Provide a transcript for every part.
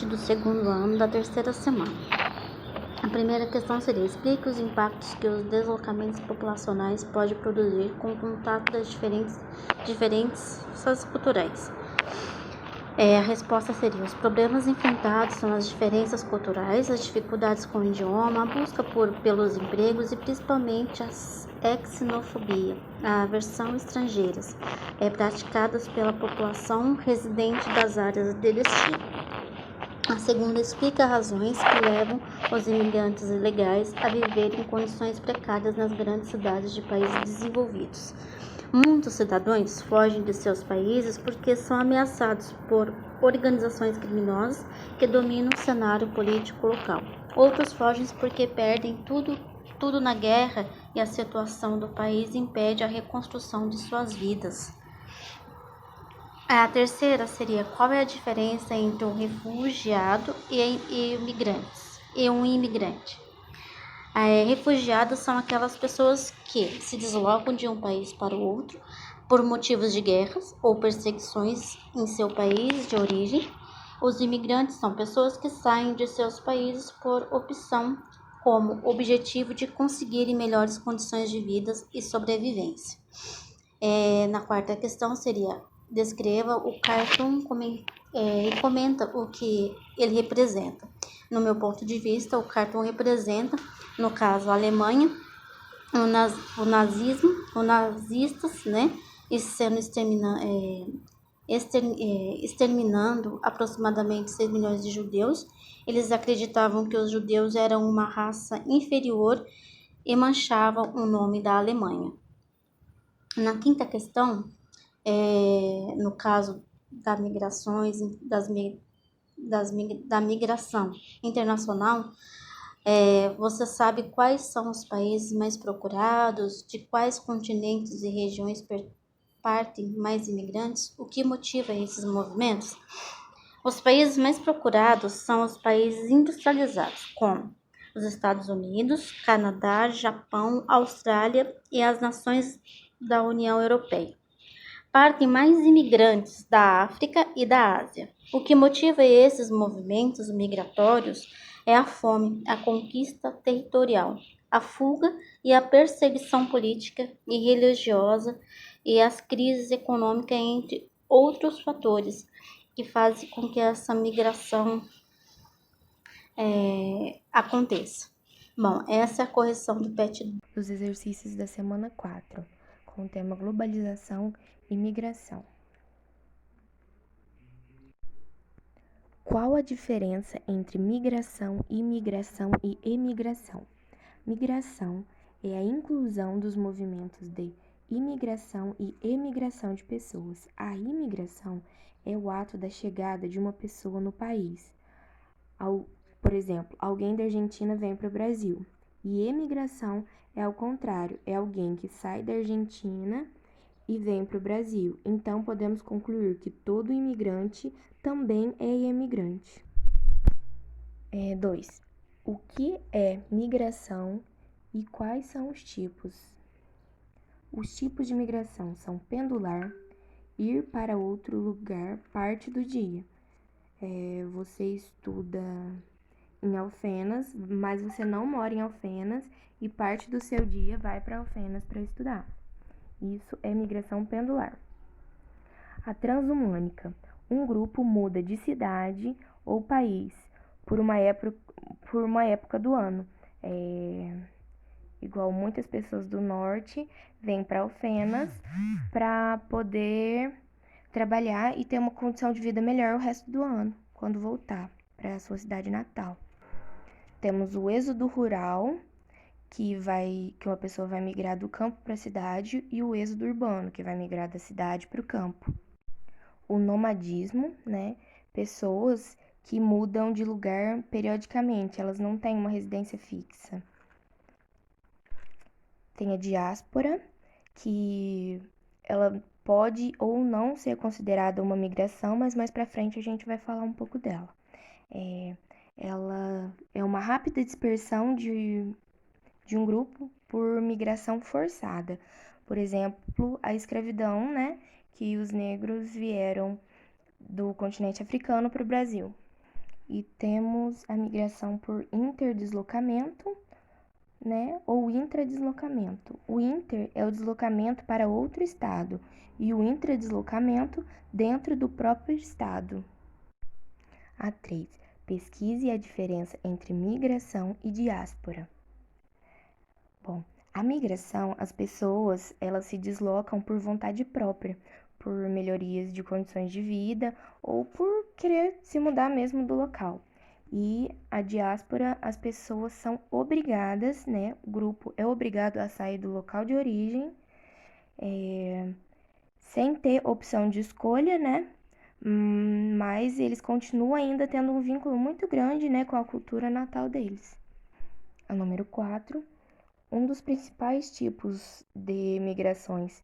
Do segundo ano da terceira semana. A primeira questão seria: explique os impactos que os deslocamentos populacionais podem produzir com o contato das diferentes socioculturais. A resposta seria: os problemas enfrentados são as diferenças culturais, as dificuldades com o idioma, a busca pelos empregos e principalmente a xenofobia, a aversão estrangeiras, praticadas pela população residente das áreas de destino. A segunda explica razões que levam os imigrantes ilegais a viver em condições precárias nas grandes cidades de países desenvolvidos. Muitos cidadãos fogem de seus países porque são ameaçados por organizações criminosas que dominam o cenário político local. Outros fogem porque perdem tudo na guerra e a situação do país impede a reconstrução de suas vidas. A terceira seria: qual é a diferença entre um refugiado e um imigrante? Refugiados são aquelas pessoas que se deslocam de um país para o outro por motivos de guerras ou perseguições em seu país de origem. Os imigrantes são pessoas que saem de seus países por opção, como objetivo de conseguirem melhores condições de vida e sobrevivência. Na quarta questão seria: descreva o cartoon e comenta o que ele representa. No meu ponto de vista, o cartoon representa, no caso, a Alemanha, o nazismo, os nazistas, né, e sendo exterminando aproximadamente 6 milhões de judeus. Eles acreditavam que os judeus eram uma raça inferior e manchavam o nome da Alemanha. Na quinta questão, no caso das migrações, da migração internacional, você sabe quais são os países mais procurados, de quais continentes e regiões partem mais imigrantes? O que motiva esses movimentos? Os países mais procurados são os países industrializados, como os Estados Unidos, Canadá, Japão, Austrália e as nações da União Europeia. Partem mais imigrantes da África e da Ásia. O que motiva esses movimentos migratórios é a fome, a conquista territorial, a fuga e a perseguição política e religiosa e as crises econômicas, entre outros fatores, que fazem com que essa migração aconteça. Bom, essa é a correção do PET. Os exercícios da semana 4, com o tema globalização e migração. Qual a diferença entre migração, imigração e emigração? Migração é a inclusão dos movimentos de imigração e emigração de pessoas. A imigração é o ato da chegada de uma pessoa no país. Por exemplo, alguém da Argentina vem para o Brasil. E emigração é ao contrário, é alguém que sai da Argentina e vem para o Brasil. Então, podemos concluir que todo imigrante também é imigrante. 2. O que é migração e quais são os tipos? Os tipos de migração são pendular, ir para outro lugar parte do dia. Você estuda em Alfenas, mas você não mora em Alfenas e parte do seu dia vai para Alfenas para estudar. Isso é migração pendular. A transhumânica. Um grupo muda de cidade ou país por uma época do ano. Igual muitas pessoas do norte vêm para Alfenas para poder trabalhar e ter uma condição de vida melhor o resto do ano, quando voltar para a sua cidade natal. Temos o êxodo rural, que uma pessoa vai migrar do campo para a cidade, e o êxodo urbano, que vai migrar da cidade para o campo. O nomadismo, né? Pessoas que mudam de lugar periodicamente, elas não têm uma residência fixa. Tem a diáspora, que ela pode ou não ser considerada uma migração, mas mais para frente a gente vai falar um pouco dela. Ela é uma rápida dispersão de um grupo por migração forçada. Por exemplo, a escravidão, né? Que os negros vieram do continente africano para o Brasil. E temos a migração por interdeslocamento, né, ou intradeslocamento. O inter é o deslocamento para outro estado e o intradeslocamento dentro do próprio estado. A 3. Pesquise a diferença entre migração e diáspora. Bom, a migração, as pessoas, elas se deslocam por vontade própria, por melhorias de condições de vida ou por querer se mudar mesmo do local. E a diáspora, as pessoas são obrigadas, né? O grupo é obrigado a sair do local de origem, sem ter opção de escolha, né? Mas eles continuam ainda tendo um vínculo muito grande, né, com a cultura natal deles. A número 4. Um dos principais tipos de migrações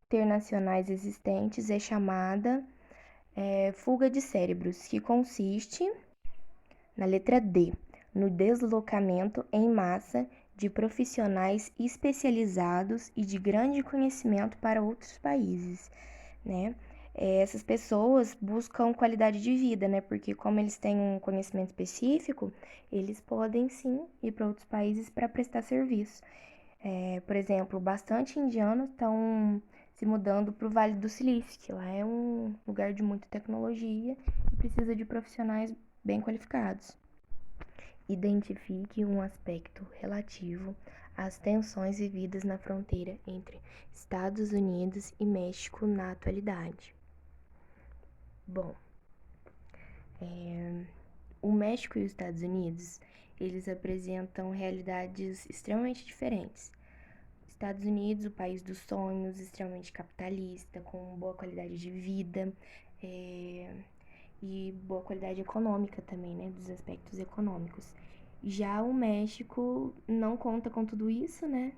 internacionais existentes é chamada fuga de cérebros, que consiste, na letra D, no deslocamento em massa de profissionais especializados e de grande conhecimento para outros países, né? Essas pessoas buscam qualidade de vida, né? Porque como eles têm um conhecimento específico, eles podem sim ir para outros países para prestar serviço. Por exemplo, bastante indianos estão se mudando para o Vale do Silício, que lá é um lugar de muita tecnologia e precisa de profissionais bem qualificados. Identifique um aspecto relativo às tensões vividas na fronteira entre Estados Unidos e México na atualidade. Bom, o México e os Estados Unidos, eles apresentam realidades extremamente diferentes. Estados Unidos, o país dos sonhos, extremamente capitalista, com boa qualidade de vida e boa qualidade econômica também, né, dos aspectos econômicos. Já o México não conta com tudo isso, né?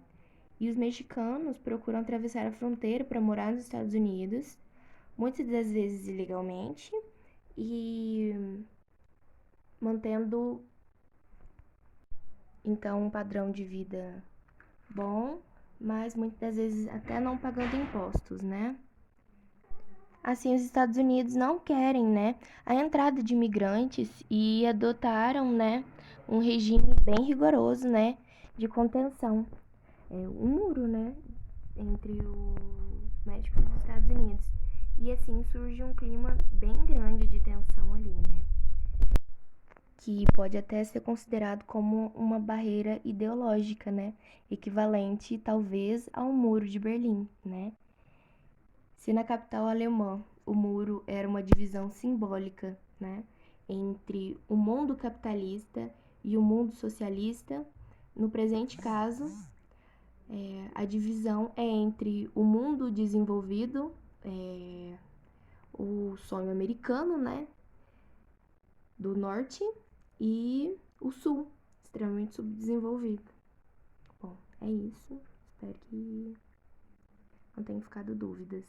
E os mexicanos procuram atravessar a fronteira para morar nos Estados Unidos, muitas das vezes ilegalmente, e mantendo então um padrão de vida bom, mas muitas das vezes até não pagando impostos, né? Assim, os Estados Unidos não querem, né, a entrada de imigrantes e adotaram, né, um regime bem rigoroso, né, de contenção. Um muro, né, entre o México e os Estados Unidos. E assim surge um clima bem grande de tensão ali, né? Que pode até ser considerado como uma barreira ideológica, né? Equivalente, talvez, ao Muro de Berlim, né? Se na capital alemã o muro era uma divisão simbólica, né, entre o mundo capitalista e o mundo socialista, no presente caso, a divisão é entre o mundo desenvolvido, o sonho americano, né, do norte, e o sul, extremamente subdesenvolvido. Bom, é isso. Espero que não tenha ficado dúvidas.